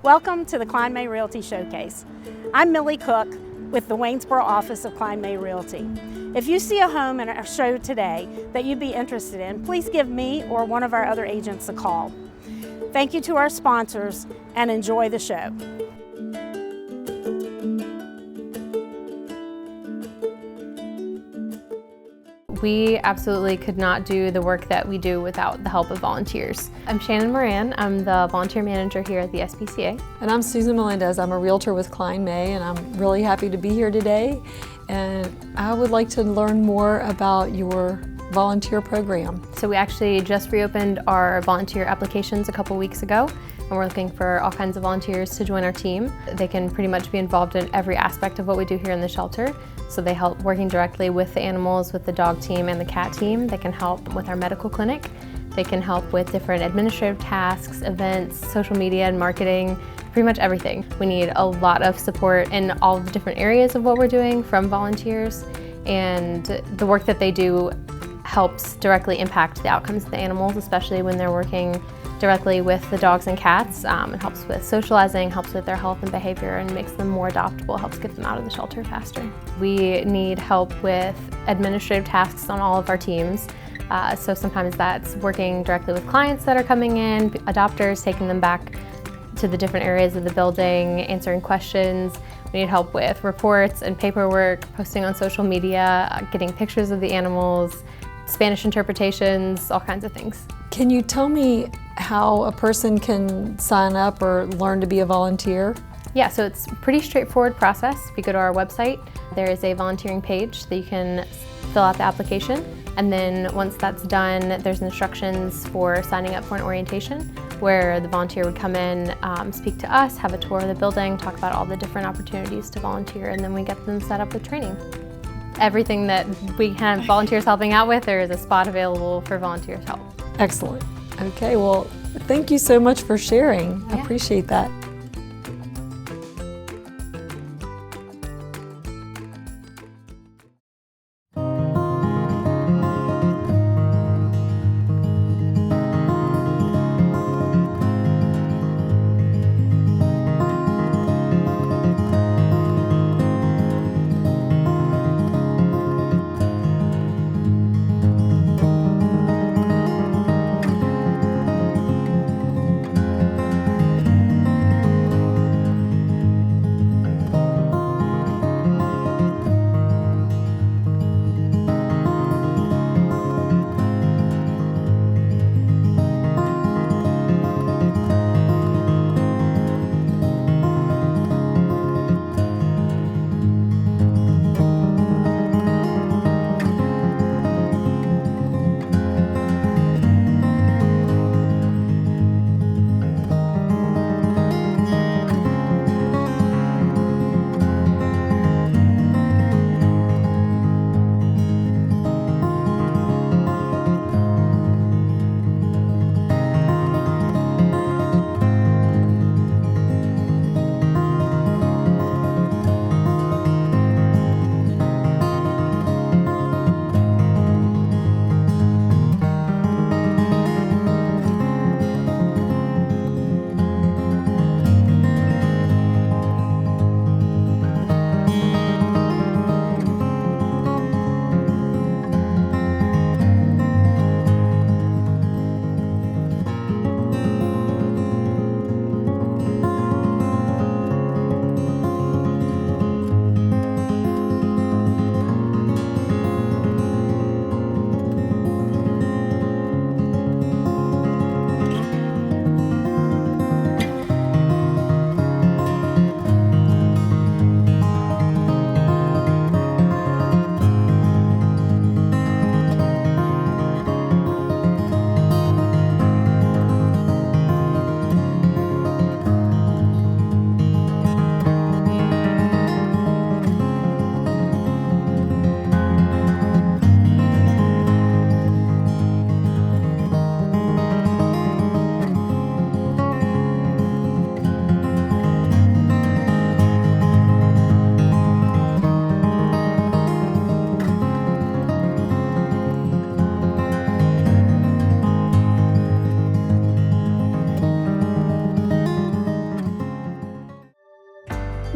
Welcome to the Kline Realty Showcase. I'm Millie Cook with the Waynesboro office of Kline Realty. If you see a home in our show today that you'd be interested in, please give me or one of our other agents a call. Thank you to our sponsors and enjoy the show. We absolutely could not do the work that we do without the help of volunteers. I'm Shannon Moran. I'm the volunteer manager here at the SPCA. And I'm Susan Melendez. I'm a realtor with Kline May, and I'm really happy to be here today. And I would like to learn more about your volunteer program. So we actually just reopened our volunteer applications a couple weeks ago, and we're looking for all kinds of volunteers to join our team. They can pretty much be involved in every aspect of what we do here in the shelter. So they help working directly with the animals, with the dog team and the cat team. They can help with our medical clinic. They can help with different administrative tasks, events, social media and marketing, pretty much everything. We need a lot of support in all the different areas of what we're doing from volunteers, and the work that they do helps directly impact the outcomes of the animals, especially when they're working directly with the dogs and cats. It helps with socializing, helps with their health and behavior, and makes them more adoptable, helps get them out of the shelter faster. We need help with administrative tasks on all of our teams. So sometimes that's working directly with clients that are coming in, adopters, taking them back to the different areas of the building, answering questions. We need help with reports and paperwork, posting on social media, getting pictures of the animals, Spanish interpretations, all kinds of things. Can you tell me how a person can sign up or learn to be a volunteer? Yeah, so it's a pretty straightforward process. If you go to our website, there is a volunteering page that you can fill out the application. And then once that's done, there's instructions for signing up for an orientation where the volunteer would come in, speak to us, have a tour of the building, talk about all the different opportunities to volunteer, and then we get them set up with training. Everything that we have volunteers helping out with, there is a spot available for volunteers help. Excellent. Okay, well, thank you so much for sharing. Yeah. I appreciate that.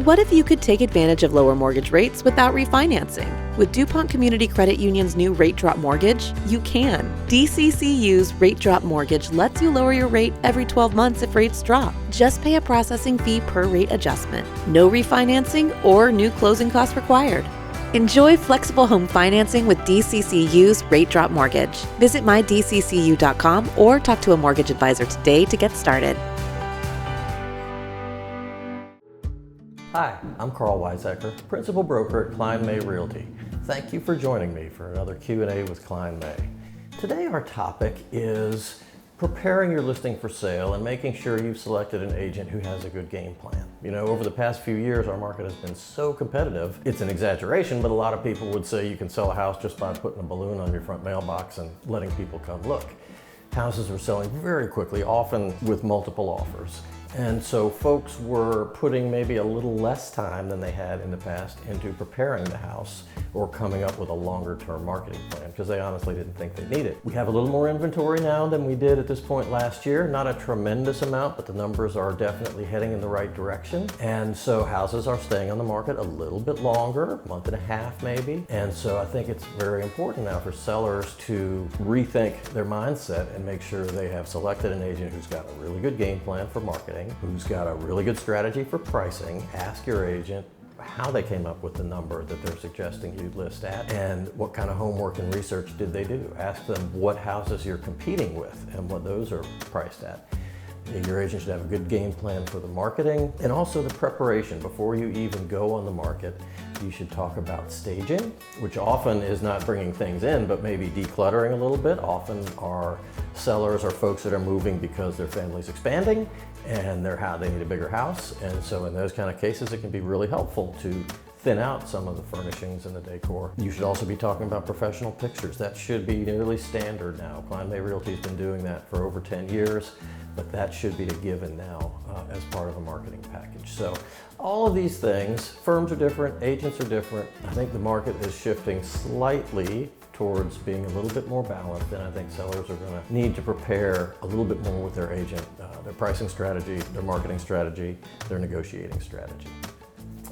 What if you could take advantage of lower mortgage rates without refinancing? With DuPont Community Credit Union's new Rate Drop Mortgage, you can. DCCU's Rate Drop Mortgage lets you lower your rate every 12 months if rates drop. Just pay a processing fee per rate adjustment. No refinancing or new closing costs required. Enjoy flexible home financing with DCCU's Rate Drop Mortgage. Visit mydccu.com or talk to a mortgage advisor today to get started. Hi, I'm Karl Waizecker, Principal Broker at Kline Realty. Thank you for joining me for another Q&A with Kline. Today our topic is preparing your listing for sale and making sure you've selected an agent who has a good game plan. You know, over the past few years our market has been so competitive, it's an exaggeration, but a lot of people would say you can sell a house just by putting a balloon on your front mailbox and letting people come look. Houses are selling very quickly, often with multiple offers. And so folks were putting maybe a little less time than they had in the past into preparing the house or coming up with a longer term marketing plan because they honestly didn't think they'd need it. We have a little more inventory now than we did at this point last year. Not a tremendous amount, but the numbers are definitely heading in the right direction. And so houses are staying on the market a little bit longer, a month and a half maybe. And so I think it's very important now for sellers to rethink their mindset and make sure they have selected an agent who's got a really good game plan for marketing, who's got a really good strategy for pricing. Ask your agent how they came up with the number that they're suggesting you list at and what kind of homework and research did they do. Ask them what houses you're competing with and what those are priced at. Your agent should have a good game plan for the marketing and also the preparation. Before you even go on the market, you should talk about staging, which often is not bringing things in, but maybe decluttering a little bit. Often our sellers are folks that are moving because their family's expanding and they need a bigger house. And so in those kind of cases, it can be really helpful to thin out some of the furnishings and the decor. You should also be talking about professional pictures. That should be nearly standard now. Kline Realty's been doing that for over 10 years, but that should be a given now as part of a marketing package. So all of these things, firms are different, agents are different. I think the market is shifting slightly towards being a little bit more balanced, and I think sellers are going to need to prepare a little bit more with their agent, their pricing strategy, their marketing strategy, their negotiating strategy.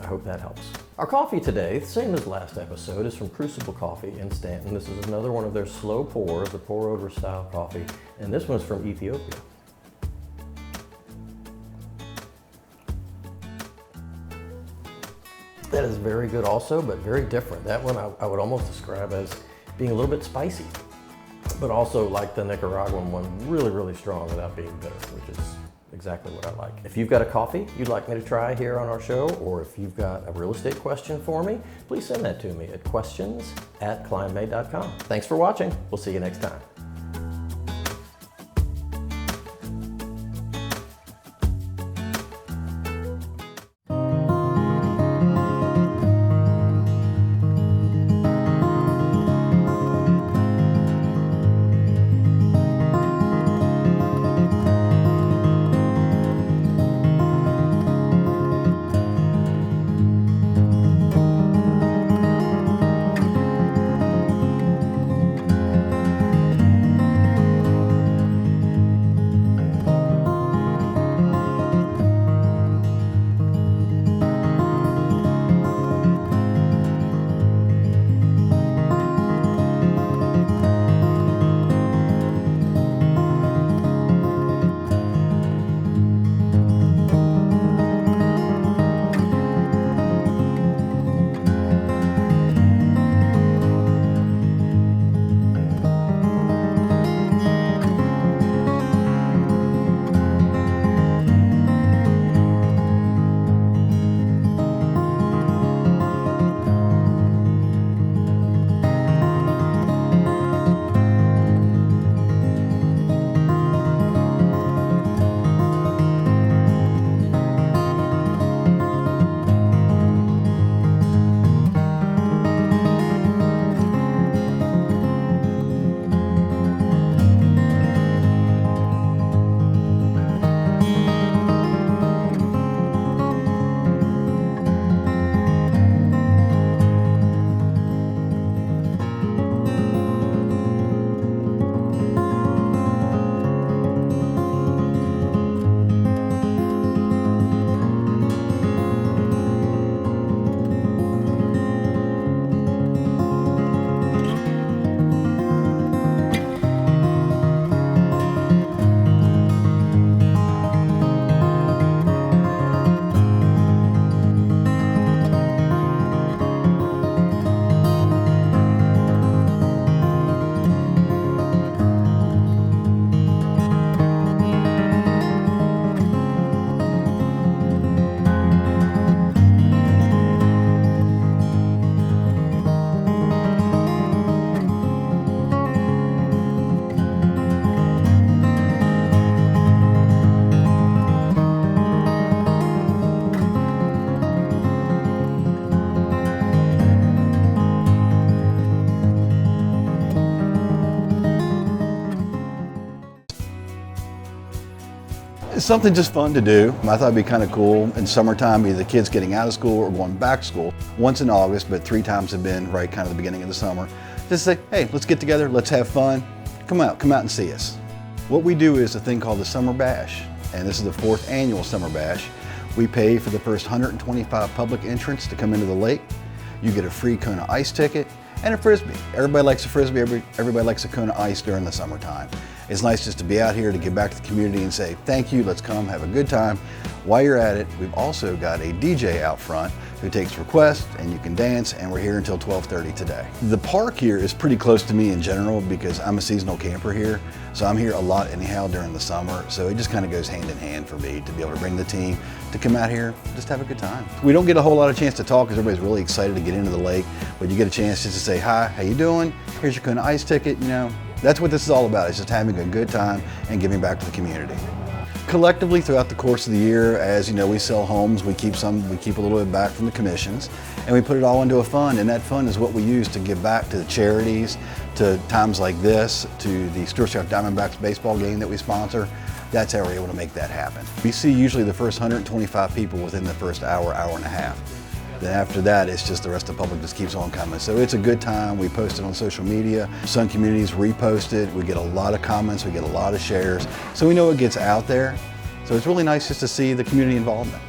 I hope that helps. Our coffee today, same as last episode, is from Crucible Coffee in Stanton. This is another one of their slow pours, the pour over style coffee, and this one's from Ethiopia. That is very good also, but very different. That one I would almost describe as being a little bit spicy, but also like the Nicaraguan one, really, really strong without being bitter, which is exactly what I like. If you've got a coffee you'd like me to try here on our show, or if you've got a real estate question for me, please send that to me at questions@klinemay.com. Thanks for watching. We'll see you next time. Something just fun to do. I thought it'd be kind of cool in summertime, either the kids getting out of school or going back to school. Once in August, but 3 times have been right kind of the beginning of the summer. Just say, hey, let's get together, let's have fun. Come out and see us. What we do is a thing called the Summer Bash, and this is the 4th annual Summer Bash. We pay for the first 125 public entrants to come into the lake. You get a free Kona ice ticket and a Frisbee. Everybody likes a Frisbee, everybody likes a Kona ice during the summertime. It's nice just to be out here to give back to the community and say, thank you, let's come have a good time. While you're at it, we've also got a DJ out front who takes requests and you can dance, and we're here until 12:30 today. The park here is pretty close to me in general because I'm a seasonal camper here. So I'm here a lot anyhow during the summer. So it just kind of goes hand in hand for me to be able to bring the team to come out here, just have a good time. We don't get a whole lot of chance to talk because everybody's really excited to get into the lake, but you get a chance just to say, hi, how you doing? Here's your Kona ice ticket, you know. That's what this is all about. It's just having a good time and giving back to the community. Collectively throughout the course of the year, as you know, we sell homes, we keep a little bit back from the commissions, and we put it all into a fund, and that fund is what we use to give back to the charities, to times like this, to the Stewardship Diamondbacks baseball game that we sponsor. That's how we're able to make that happen. We see usually the first 125 people within the first hour, hour and a half. Then after that, it's just the rest of the public just keeps on coming. So it's a good time. We post it on social media. Some communities repost it. We get a lot of comments. We get a lot of shares. So we know it gets out there. So it's really nice just to see the community involvement.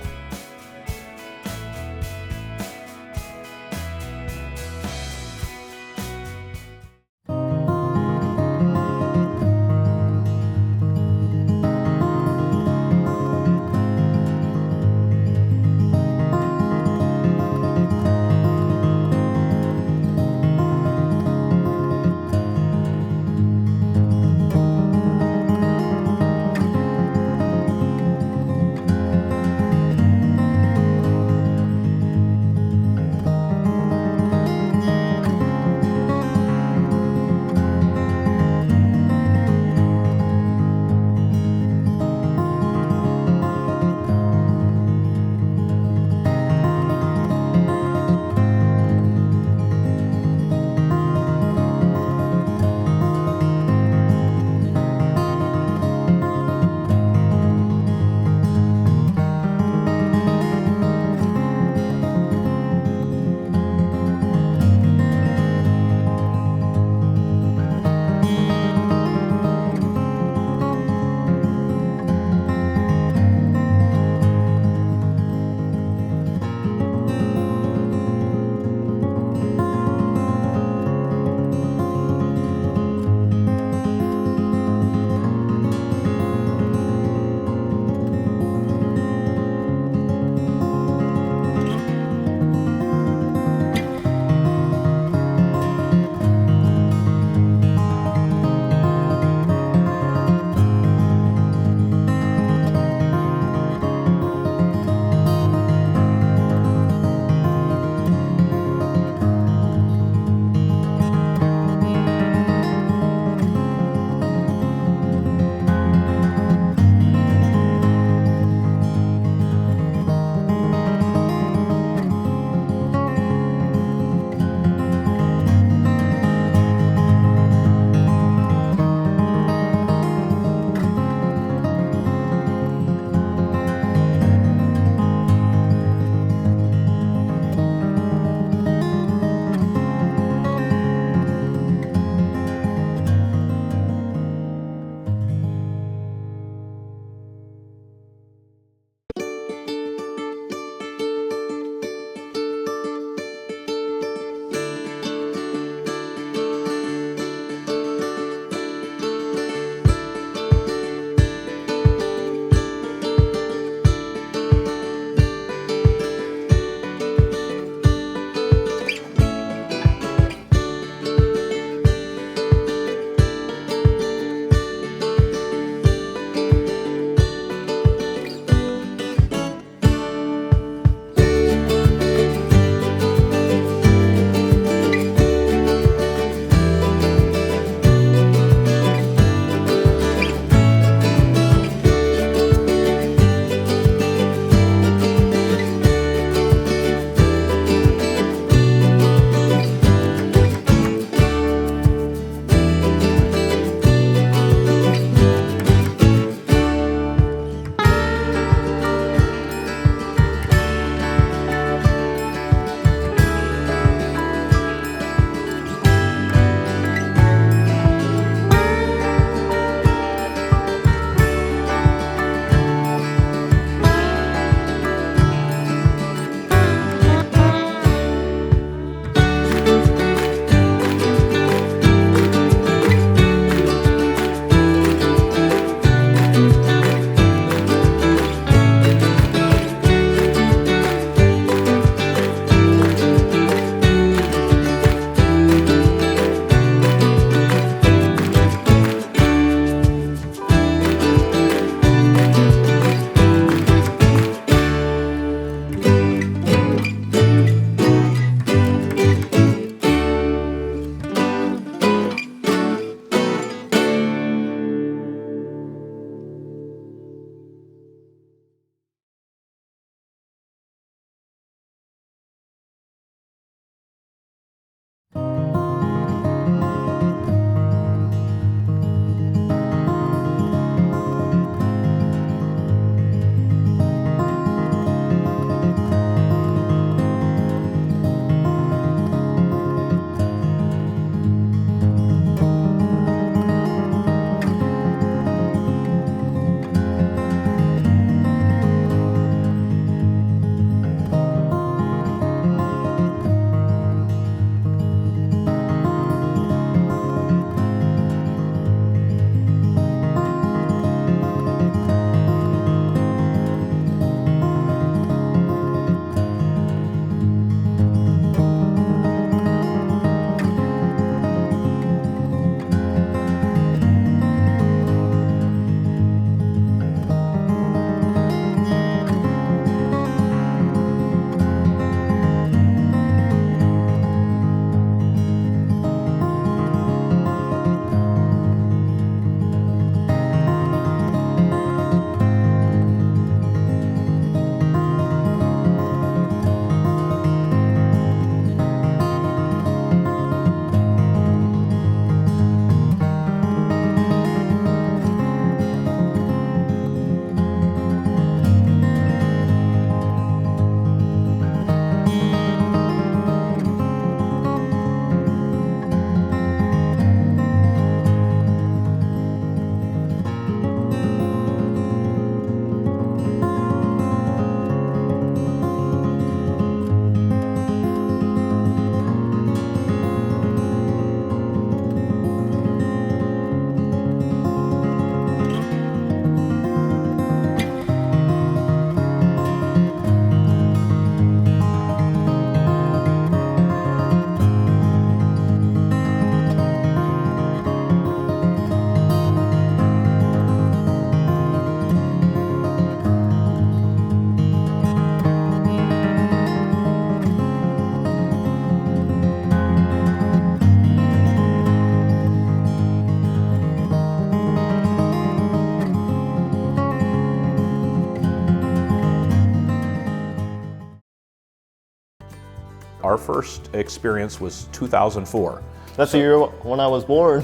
Our first experience was 2004. That's the year when I was born.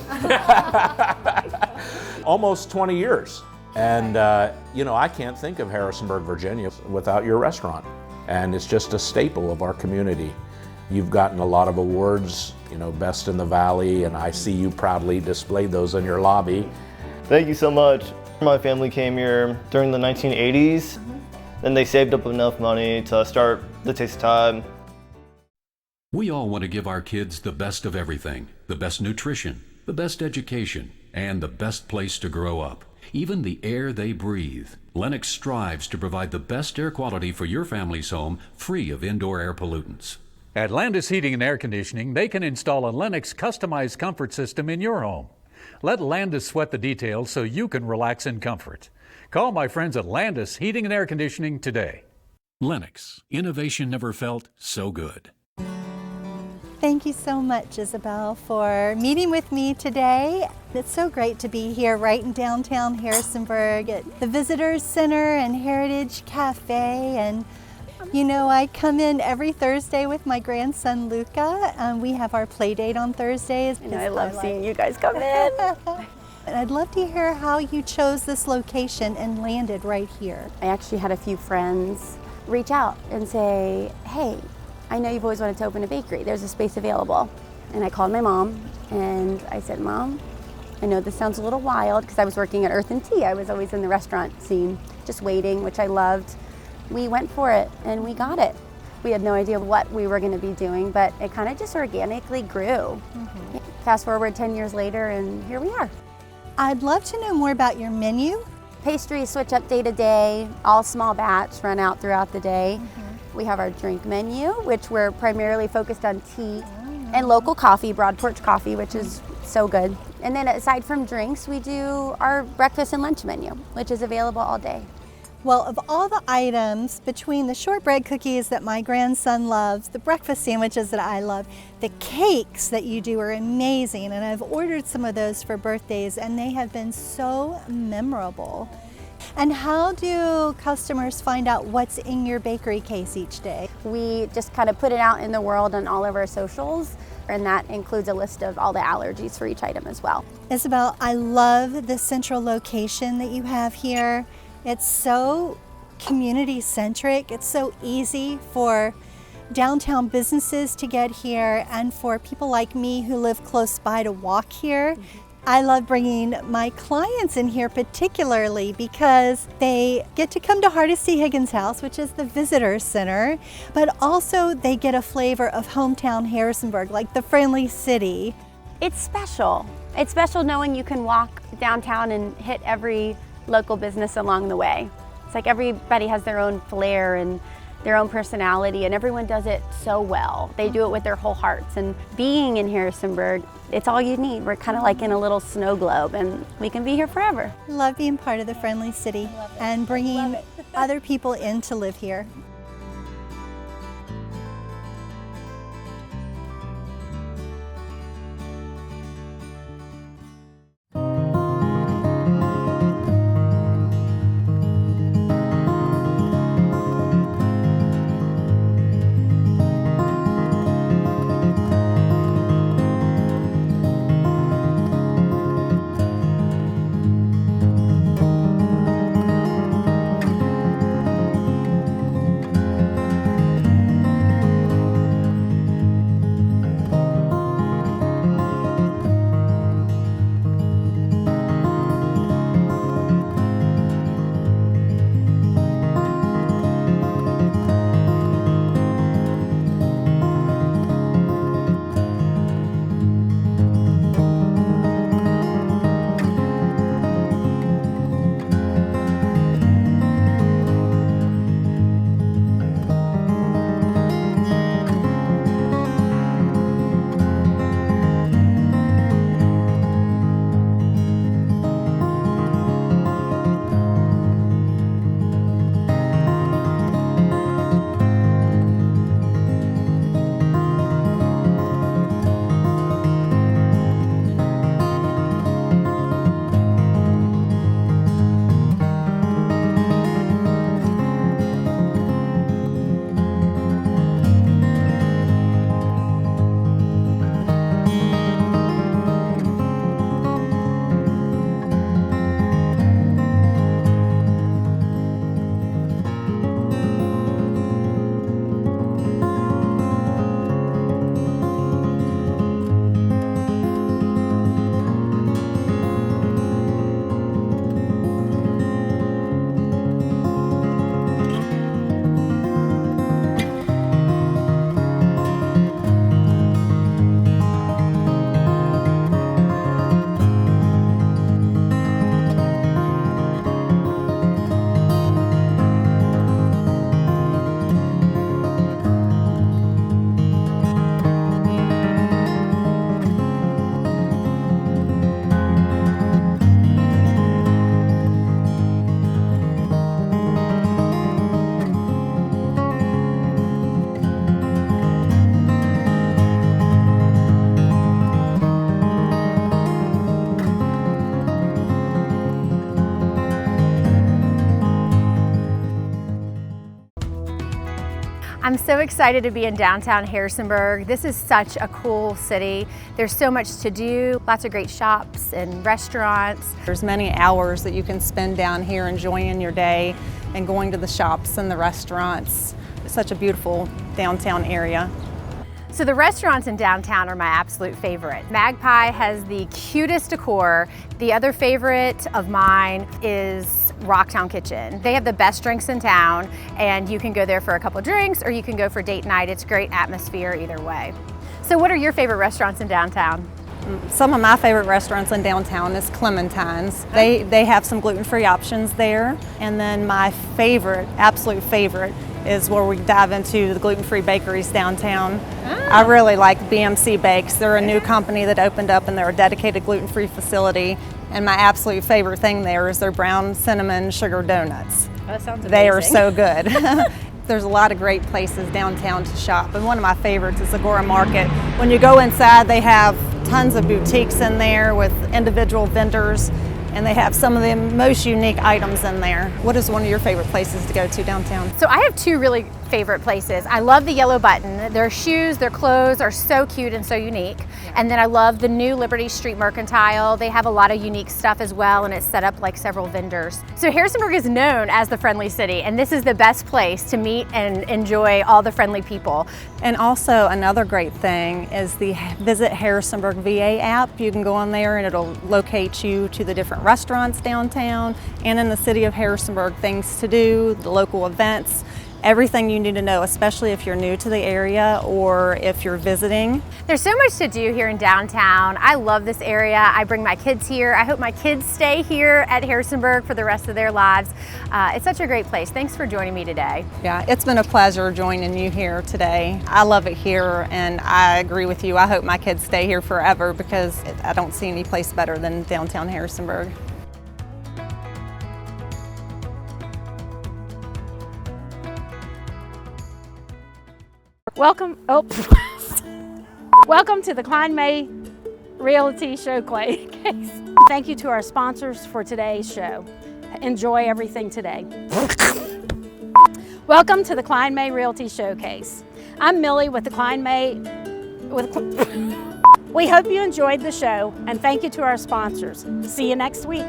Almost 20 years. And you know, I can't think of Harrisonburg, Virginia without your restaurant. And it's just a staple of our community. You've gotten a lot of awards, you know, Best in the Valley, and I see you proudly displayed those in your lobby. Thank you so much. My family came here during the 1980s. Then they saved up enough money to start the Taste of Time. We all want to give our kids the best of everything, the best nutrition, the best education, and the best place to grow up. Even the air they breathe. Lennox strives to provide the best air quality for your family's home, free of indoor air pollutants. At Landis Heating and Air Conditioning, they can install a Lennox customized comfort system in your home. Let Landis sweat the details so you can relax in comfort. Call my friends at Landis Heating and Air Conditioning today. Lennox, innovation never felt so good. Thank you so much, Isabel, for meeting with me today. It's so great to be here right in downtown Harrisonburg at the Visitors Center and Heritage Cafe. And you know, I come in every Thursday with my grandson Luca. We have our play date on Thursdays. And I love seeing you guys come in. And I'd love to hear how you chose this location and landed right here. I actually had a few friends reach out and say, hey, I know you've always wanted to open a bakery. There's a space available. And I called my mom and I said, Mom, I know this sounds a little wild because I was working at Earth and Tea. I was always in the restaurant scene, just waiting, which I loved. We went for it and we got it. We had no idea what we were going to be doing, but it kind of just organically grew. Fast forward 10 years later and here we are. I'd love to know more about your menu. Pastries switch up day to day, all small batch, run out throughout the day. We have our drink menu, which we're primarily focused on tea and local coffee, Broad Porch coffee, which is so good. And then aside from drinks, we do our breakfast and lunch menu, which is available all day. Well, of all the items, between the shortbread cookies that my grandson loves, the breakfast sandwiches that I love, the cakes that you do are amazing, and I've ordered some of those for birthdays, and they have been so memorable. And how do customers find out what's in your bakery case each day? We just kind of put it out in the world on all of our socials, and that includes a list of all the allergies for each item as well. Isabel, I love the central location that you have here. It's so community-centric. It's so easy for downtown businesses to get here and for people like me who live close by to walk here. I love bringing my clients in here particularly because they get to come to Hardesty Higgins' house, which is the visitor center, but also they get a flavor of hometown Harrisonburg, like the friendly city. It's special. It's special knowing you can walk downtown and hit every local business along the way. It's like everybody has their own flair and their own personality, and everyone does it so well. They do it with their whole hearts, and being in Harrisonburg, it's all you need. We're kind of like in a little snow globe, and we can be here forever. Love being part of the friendly city and bringing other people in to live here. I'm so excited to be in downtown Harrisonburg. This is such a cool city. There's so much to do, lots of great shops and restaurants. There's many hours that you can spend down here enjoying your day and going to the shops and the restaurants. It's such a beautiful downtown area. So the restaurants in downtown are my absolute favorite. Magpie has the cutest decor. The other favorite of mine is Rocktown Kitchen. They have the best drinks in town, and you can go there for a couple drinks or you can go for date night. It's great atmosphere either way. So what are your favorite restaurants in downtown? Some of my favorite restaurants in downtown is Clementine's. They have some gluten-free options there. And then my favorite, absolute favorite, is where we dive into the gluten-free bakeries downtown. I really like BMC Bakes. They're a new company that opened up and they're a dedicated gluten-free facility. And my absolute favorite thing there is their brown cinnamon sugar donuts. Oh, that sounds amazing. They are so good. There's a lot of great places downtown to shop, and one of my favorites is Agora Market. When you go inside, they have tons of boutiques in there with individual vendors, and they have some of the most unique items in there. What is one of your favorite places to go to downtown? So I have two really favorite places. I love the Yellow Button. Their shoes, their clothes are so cute and so unique. And then I love the new Liberty Street Mercantile. They have a lot of unique stuff as well, and it's set up like several vendors. So Harrisonburg is known as the friendly city, and this is the best place to meet and enjoy all the friendly people. And also another great thing is the Visit Harrisonburg VA app. You can go on there and it'll locate you to the different restaurants downtown and in the city of Harrisonburg, things to do, the local events. Everything you need to know, especially if you're new to the area or if you're visiting. There's so much to do here in downtown. I love this area. I bring my kids here. I hope my kids stay here at Harrisonburg for the rest of their lives. It's such a great place. Thanks for joining me today. Yeah, it's been a pleasure joining you here today. I love it here, and I agree with you. I hope my kids stay here forever because I don't see any place better than downtown Harrisonburg. Welcome to the Kline May Realty Showcase. Thank you to our sponsors for today's show. Enjoy everything today. Welcome to the Kline May Realty Showcase. I'm Millie with the Kline May. We hope you enjoyed the show, and thank you to our sponsors. See you next week.